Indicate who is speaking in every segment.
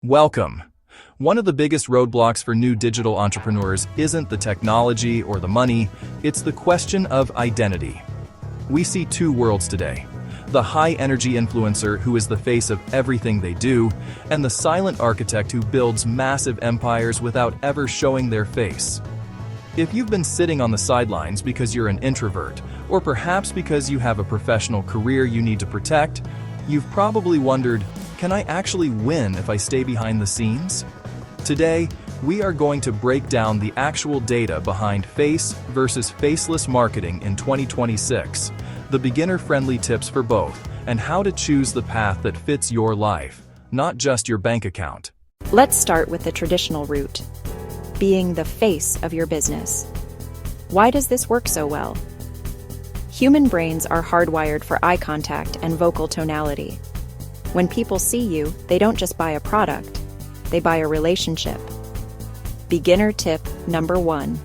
Speaker 1: Welcome. One of the biggest roadblocks for new digital entrepreneurs isn't the technology or the money, it's the question of identity. We see two worlds today: the high-energy influencer who is the face of everything they do, and the silent architect who builds massive empires without ever showing their face. If you've been sitting on the sidelines because you're an introvert, or perhaps because you have a professional career you need to protect, you've probably wondered, can I actually win if I stay behind the scenes? Today, we are going to break down the actual data behind face versus faceless marketing in 2026, the beginner-friendly tips for both, and how to choose the path that fits your life, not just your bank account.
Speaker 2: Let's start with the traditional route, being the face of your business. Why does this work so well? Human brains are hardwired for eye contact and vocal tonality. When people see you, they don't just buy a product, they buy a relationship. Beginner tip number 1.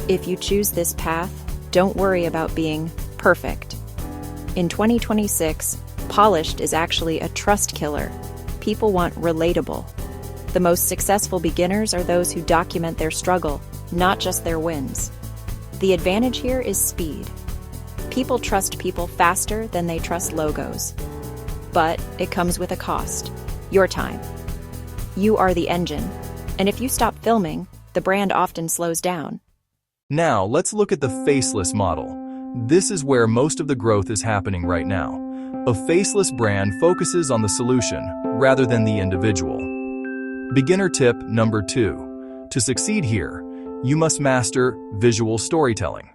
Speaker 2: If you choose this path, don't worry about being perfect. In 2026, polished is actually a trust killer. People want relatable. The most successful beginners are those who document their struggle, not just their wins. The advantage here is speed. People trust people faster than they trust logos. But it comes with a cost: your time. You are the engine, and if you stop filming, the brand often slows down.
Speaker 1: Now, let's look at the faceless model. This is where most of the growth is happening right now. A faceless brand focuses on the solution rather than the individual. Beginner tip number 2. To succeed here, you must master visual storytelling.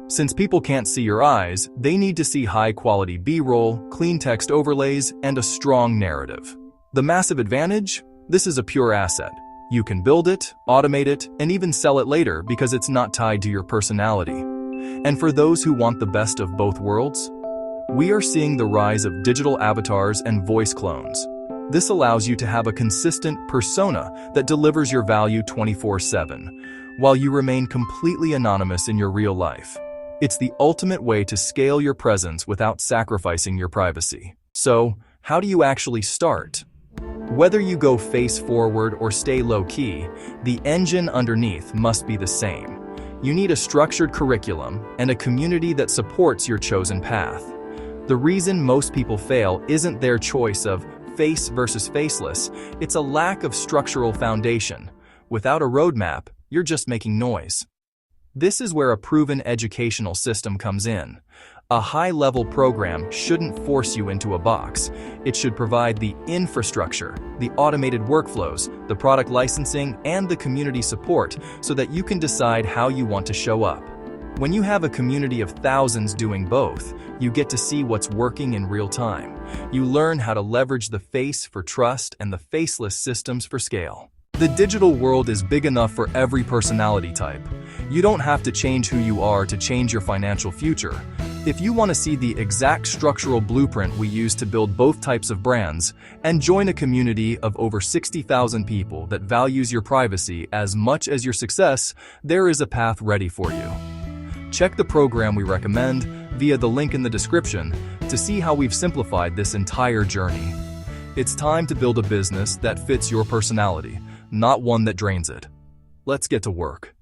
Speaker 1: Since people can't see your eyes, they need to see high-quality B-roll, clean text overlays, and a strong narrative. The massive advantage? This is a pure asset. You can build it, automate it, and even sell it later because it's not tied to your personality. And for those who want the best of both worlds, we are seeing the rise of digital avatars and voice clones. This allows you to have a consistent persona that delivers your value 24/7, while you remain completely anonymous in your real life. It's the ultimate way to scale your presence without sacrificing your privacy. So, how do you actually start? Whether you go face forward or stay low-key, the engine underneath must be the same. You need a structured curriculum and a community that supports your chosen path. The reason most people fail isn't their choice of face versus faceless, it's a lack of structural foundation. Without a roadmap, you're just making noise. This is where a proven educational system comes in. A high-level program shouldn't force you into a box. It should provide the infrastructure, the automated workflows, the product licensing, and the community support so that you can decide how you want to show up. When you have a community of thousands doing both, you get to see what's working in real time. You learn how to leverage the face for trust and the faceless systems for scale. The digital world is big enough for every personality type. You don't have to change who you are to change your financial future. If you want to see the exact structural blueprint we use to build both types of brands, and join a community of over 60,000 people that values your privacy as much as your success, there is a path ready for you. Check the program we recommend via the link in the description to see how we've simplified this entire journey. It's time to build a business that fits your personality, not one that drains it. Let's get to work.